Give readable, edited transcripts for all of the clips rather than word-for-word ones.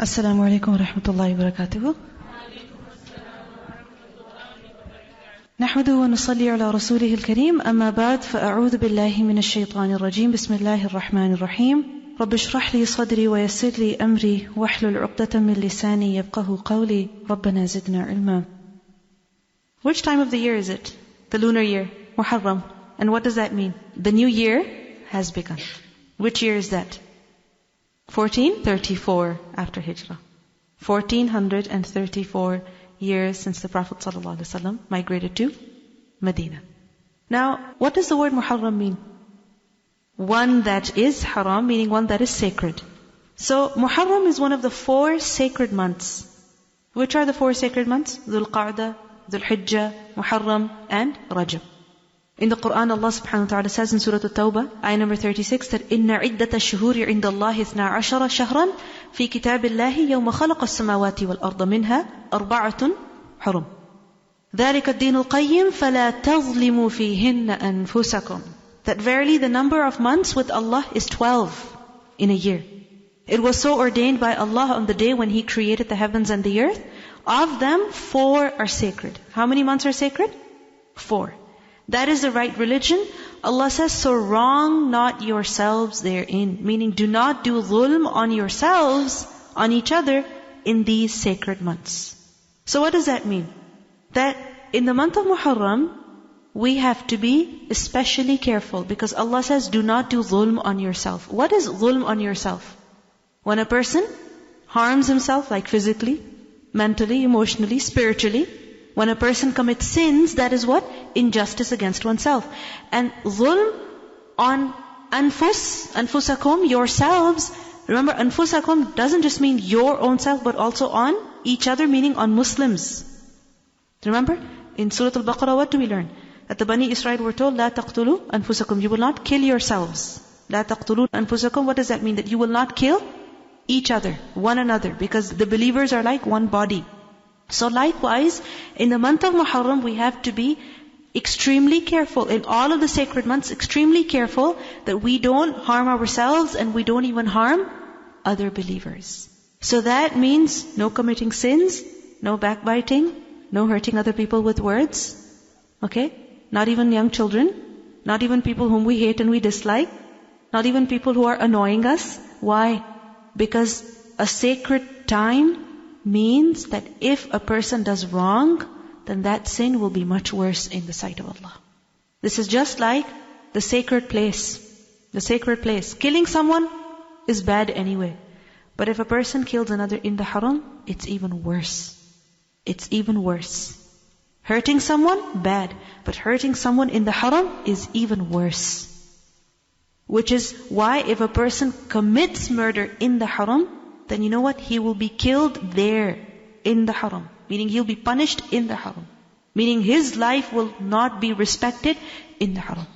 السلام عليكم ورحمة الله وبركاته. نحمده ونصلي على رسوله الكريم. أما بعد فأعوذ بالله من الشيطان الرجيم. بسم الله الرحمن الرحيم. رب اشرح لي صدري ويسر لي أمري واحلل عقدة من لساني يفقه قولي ربنا زدنا علما. Which time of the year is it? The lunar year, Muharram. And what does that mean? The new year has begun. Which year is that? 1434 after Hijrah. 1434 years since the Prophet ﷺ migrated to Medina. Now, what does the word Muharram mean? One that is haram, meaning one that is sacred. So, Muharram is one of the 4 sacred months. Which are the 4 sacred months? Dhul Qa'dah, Dhul Hijjah, Muharram, and Rajab. In the Quran, Allah subhanahu wa ta'ala says in Surah At-Tawbah, ayah number 36, that إِنَّ عِدَّةَ الشُّهُورِ عِنْدَ اللَّهِ 12 شهرا في كتاب الله يوم خلق السماوات والأرض منها 4 حرم. ذلك الدين القيم فلا تظلموا فيهن أنفسكم. That verily the number of months with Allah is 12 in a year. It was so ordained by Allah on the day when He created the heavens and the earth. Of them, 4 are sacred. How many months are sacred? 4. That is the right religion. Allah says, so wrong not yourselves therein. Meaning, do not do dhulm on yourselves, on each other, in these sacred months. So what does that mean? That in the month of Muharram, we have to be especially careful. Because Allah says, do not do dhulm on yourself. What is dhulm on yourself? When a person harms himself, like physically, mentally, emotionally, spiritually. When a person commits sins, that is what? Injustice against oneself. And dhulm on anfusakum, yourselves. Remember, anfusakum doesn't just mean your own self, but also on each other, meaning on Muslims. Remember, in Surah Al-Baqarah, what do we learn? That the Bani Israel were told, لا تقتلوا أنفسكم. You will not kill yourselves. لا تقتلوا أنفسكم. What does that mean? That you will not kill each other, one another, because the believers are like one body. So likewise, in the month of Muharram, we have to be extremely careful. In all of the sacred months, extremely careful that we don't harm ourselves and we don't even harm other believers. So that means no committing sins, no backbiting, no hurting other people with words. Okay? Not even young children, not even people whom we hate and we dislike, not even people who are annoying us. Why? Because a sacred time means that if a person does wrong, then that sin will be much worse in the sight of Allah. This is just like the sacred place. The sacred place. Killing someone is bad anyway. But if a person kills another in the haram, it's even worse. It's even worse. Hurting someone, bad. But hurting someone in the haram is even worse. Which is why if a person commits murder in the haram, then you know what? He will be killed there, in the haram. Meaning he'll be punished in the haram. Meaning his life will not be respected in the haram.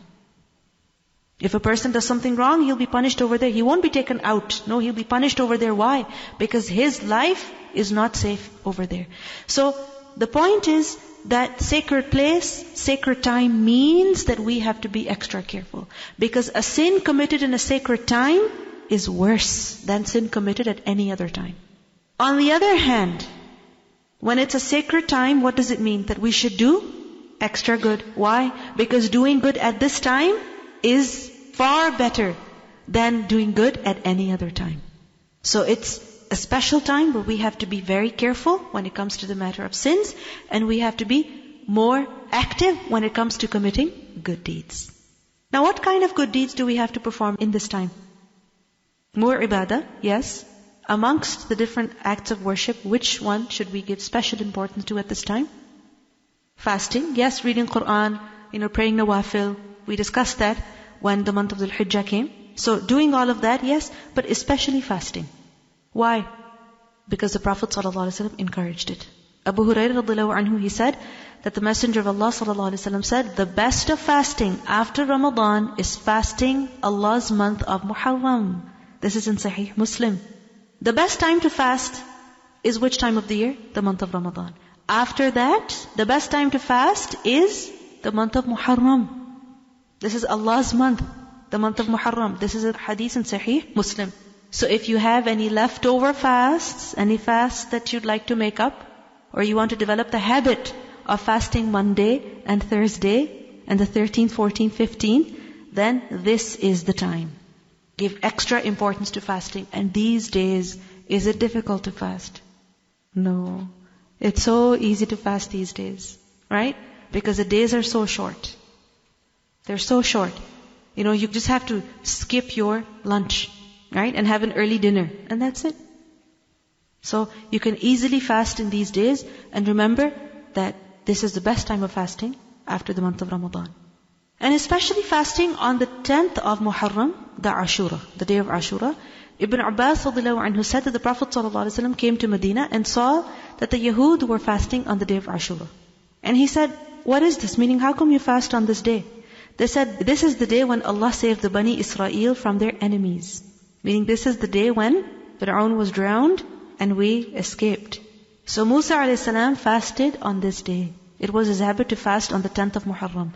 If a person does something wrong, he'll be punished over there. He won't be taken out. No, he'll be punished over there. Why? Because his life is not safe over there. So, the point is that sacred place, sacred time means that we have to be extra careful. Because a sin committed in a sacred time is worse than sin committed at any other time. On the other hand, when it's a sacred time, what does it mean? That we should do extra good. Why? Because doing good at this time is far better than doing good at any other time. So it's a special time where we have to be very careful when it comes to the matter of sins, and we have to be more active when it comes to committing good deeds. Now, what kind of good deeds do we have to perform in this time? More ibadah, yes. Amongst the different acts of worship, which one should we give special importance to at this time? Fasting, yes. Reading Quran, praying nawafil. We discussed that when the month of Dhul-Hijjah came. So doing all of that, yes, but especially fasting. Why? Because the Prophet ﷺ encouraged it. Abu Hurairah radhiyallahu anhu, he said that the Messenger of Allah ﷺ said, the best of fasting after Ramadan is fasting Allah's month of Muharram. This is in Sahih Muslim. The best time to fast is which time of the year? The month of Ramadan. After that, the best time to fast is the month of Muharram. This is Allah's month, the month of Muharram. This is a hadith in Sahih Muslim. So if you have any leftover fasts, any fasts that you'd like to make up, or you want to develop the habit of fasting Monday and Thursday and the 13th, 14th, 15th, then this is the time. Give extra importance to fasting. And these days, is it difficult to fast? No. It's so easy to fast these days, right? Because the days are so short. They're so short. You just have to skip your lunch, right? And have an early dinner. And that's it. So you can easily fast in these days. And remember that this is the best time of fasting after the month of Ramadan. And especially fasting on the 10th of Muharram, the Ashura, the day of Ashura. Ibn Abbas radhiyallahu anhu said that the Prophet ﷺ came to Medina and saw that the Yahud were fasting on the day of Ashura. And he said, what is this? Meaning, how come you fast on this day? They said, this is the day when Allah saved the Bani Israel from their enemies. Meaning, this is the day when Fir'aun was drowned and we escaped. So Musa a.s. fasted on this day. It was his habit to fast on the 10th of Muharram.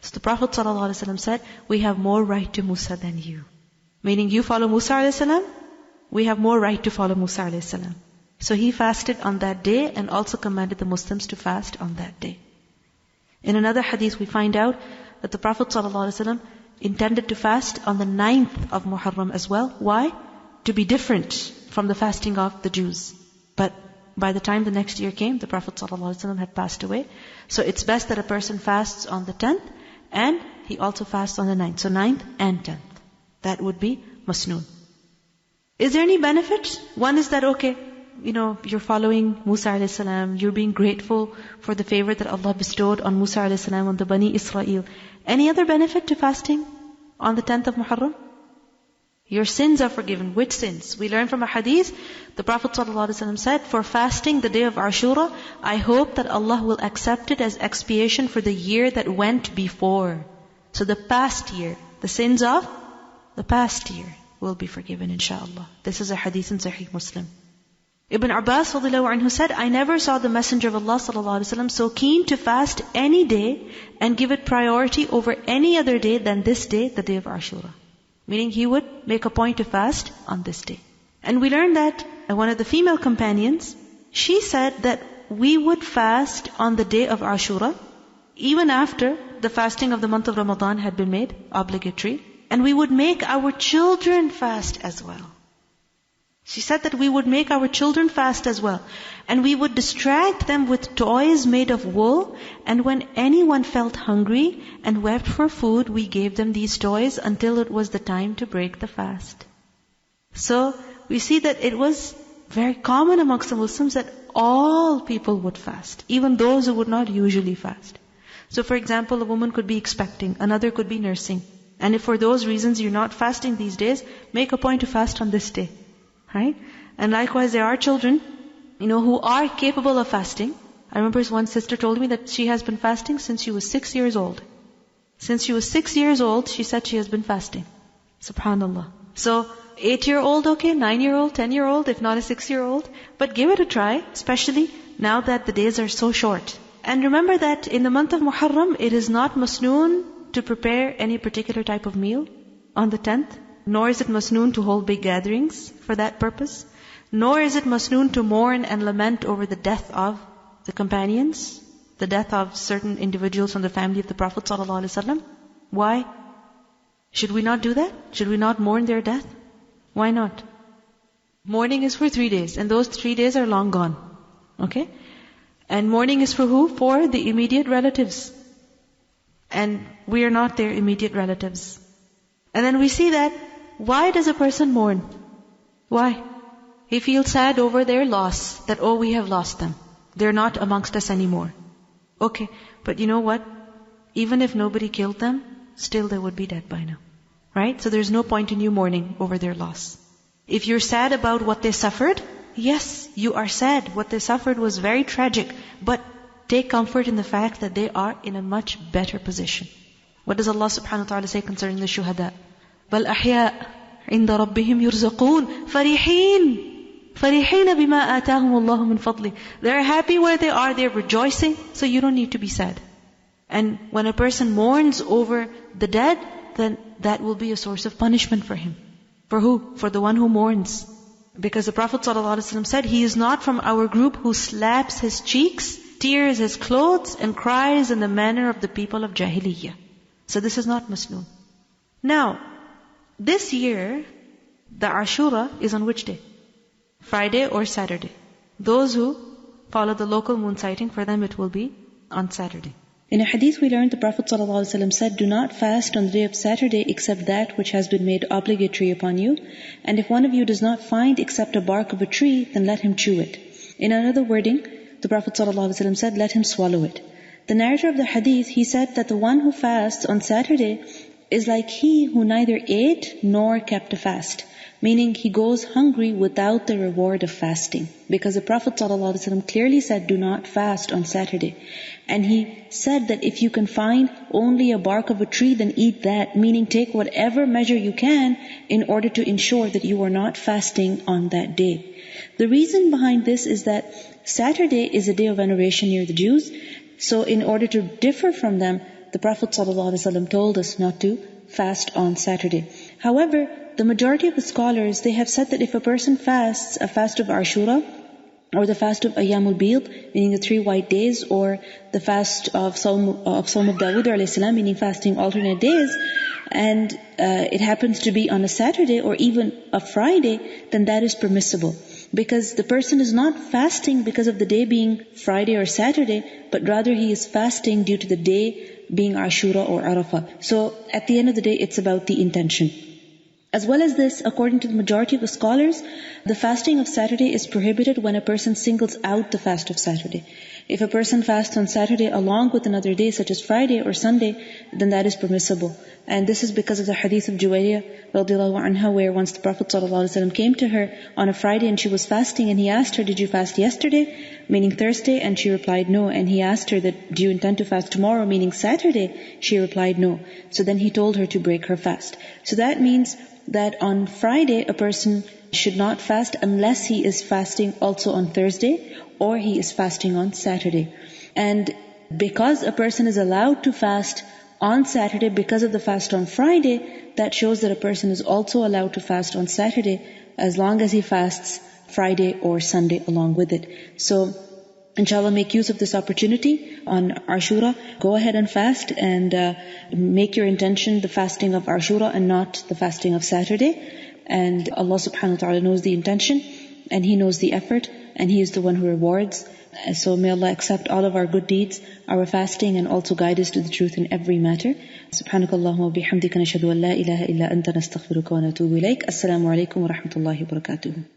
So the Prophet ﷺ said, we have more right to Musa than you. Meaning, you follow Musa a.s., we have more right to follow Musa a.s. So he fasted on that day and also commanded the Muslims to fast on that day. In another hadith, we find out that the Prophet ﷺ intended to fast on the 9th of Muharram as well. Why? To be different from the fasting of the Jews. But by the time the next year came, the Prophet ﷺ had passed away. So it's best that a person fasts on the 10th and he also fasts on the 9th. So 9th and 10th. That would be masnoon. Is there any benefit? One is that, okay, you're following Musa a.s., you're being grateful for the favor that Allah bestowed on Musa a.s. on the Bani Israel. Any other benefit to fasting on the 10th of Muharram? Your sins are forgiven. Which sins? We learn from a hadith, the Prophet ﷺ said, for fasting the day of Ashura, I hope that Allah will accept it as expiation for the year that went before. So the past year, the sins of the past year will be forgiven, inshallah. This is a hadith in Sahih Muslim. Ibn Abbas radhiyallahu anhu said, I never saw the Messenger of Allah sallallahu alaihi wasallam so keen to fast any day and give it priority over any other day than this day, the day of Ashura. Meaning he would make a point to fast on this day. And we learned that one of the female companions, she said that we would fast on the day of Ashura, even after the fasting of the month of Ramadan had been made obligatory. And we would make our children fast as well. She said that we would make our children fast as well. And we would distract them with toys made of wool. And when anyone felt hungry and wept for food, we gave them these toys until it was the time to break the fast. So we see that it was very common amongst the Muslims that all people would fast, even those who would not usually fast. So for example, a woman could be expecting, another could be nursing. And if for those reasons you're not fasting these days, make a point to fast on this day. Right? And likewise, there are children, who are capable of fasting. I remember one sister told me that she has been fasting since she was 6 years old. Since she was 6 years old, she said she has been fasting. Subhanallah. So, 8-year-old, okay, 9-year-old, 10-year-old, if not a 6-year-old. But give it a try, especially now that the days are so short. And remember that in the month of Muharram, it is not masnoon to prepare any particular type of meal on the 10th. Nor is it masnoon to hold big gatherings for that purpose. Nor is it masnoon to mourn and lament over the death of the companions, the death of certain individuals from the family of the Prophet ﷺ. Why? Should we not do that? Should we not mourn their death? Why not? Mourning is for 3 days, and those 3 days are long gone. Okay? And mourning is for who? For the immediate relatives. And we are not their immediate relatives. And then we see that, why does a person mourn? Why? He feels sad over their loss, that we have lost them. They're not amongst us anymore. Okay, but you know what? Even if nobody killed them, still they would be dead by now. Right? So there's no point in you mourning over their loss. If you're sad about what they suffered, yes, you are sad. What they suffered was very tragic. But take comfort in the fact that they are in a much better position. What does Allah subhanahu wa ta'ala say concerning the shuhada? بَلْ أَحْيَاء عِنْدَ رَبِّهِمْ يُرْزَقُونَ فَرِحِينَ بِمَا آتَاهُمُ اللَّهُ مِنْ فَضْلِهِ. They're happy where they are, they're rejoicing, so you don't need to be sad. And when a person mourns over the dead, then that will be a source of punishment for him. For who? For the one who mourns. Because the Prophet ﷺ said, he is not from our group who slaps his cheeks, tears his clothes, and cries in the manner of the people of Jahiliyyah. So this is not masnoon. Now, this year, the Ashura is on which day? Friday or Saturday. Those who follow the local moon sighting, for them it will be on Saturday. In a hadith we learned the Prophet ﷺ said, do not fast on the day of Saturday except that which has been made obligatory upon you. And if one of you does not find except a bark of a tree, then let him chew it. In another wording, the Prophet ﷺ said, let him swallow it. The narrator of the hadith, he said that the one who fasts on Saturday is like he who neither ate nor kept a fast. Meaning he goes hungry without the reward of fasting. Because the Prophet ﷺ clearly said, do not fast on Saturday. And he said that if you can find only a bark of a tree, then eat that. Meaning take whatever measure you can in order to ensure that you are not fasting on that day. The reason behind this is that Saturday is a day of veneration near the Jews. So in order to differ from them, the Prophet ﷺ told us not to fast on Saturday. However, the majority of the scholars, they have said that if a person fasts a fast of Ashura, or the fast of Ayyamul Bid, meaning the 3 white days, or the fast of Sawm of Dawud alayhi salam, meaning fasting alternate days, and it happens to be on a Saturday or even a Friday, then that is permissible. Because the person is not fasting because of the day being Friday or Saturday, but rather he is fasting due to the day being Ashura or Arafah. So at the end of the day, it's about the intention. As well as this, according to the majority of the scholars, the fasting of Saturday is prohibited when a person singles out the fast of Saturday. If a person fasts on Saturday along with another day such as Friday or Sunday, then that is permissible. And this is because of the hadith of Zubair radiallahu anha, where once the Prophet ﷺ came to her on a Friday and she was fasting, and he asked her, did you fast yesterday? Meaning Thursday, and she replied no. And he asked her that, do you intend to fast tomorrow? Meaning Saturday. She replied no. So then he told her to break her fast. So that means that on Friday a person should not fast unless he is fasting also on Thursday or he is fasting on Saturday. And because a person is allowed to fast on Saturday because of the fast on Friday, that shows that a person is also allowed to fast on Saturday as long as he fasts Friday or Sunday along with it. So inshallah, make use of this opportunity on Ashura. Go ahead and fast and make your intention the fasting of Ashura and not the fasting of Saturday. And Allah subhanahu wa ta'ala knows the intention and He knows the effort and He is the one who rewards. So may Allah accept all of our good deeds, our fasting, and also guide us to the truth in every matter. Subhanakallahumma wa bihamdika nashhadu an la ilaha illa anta nastaghfiruka wa natubu ilayk. Assalamu alaikum wa rahmatullahi wa barakatuh.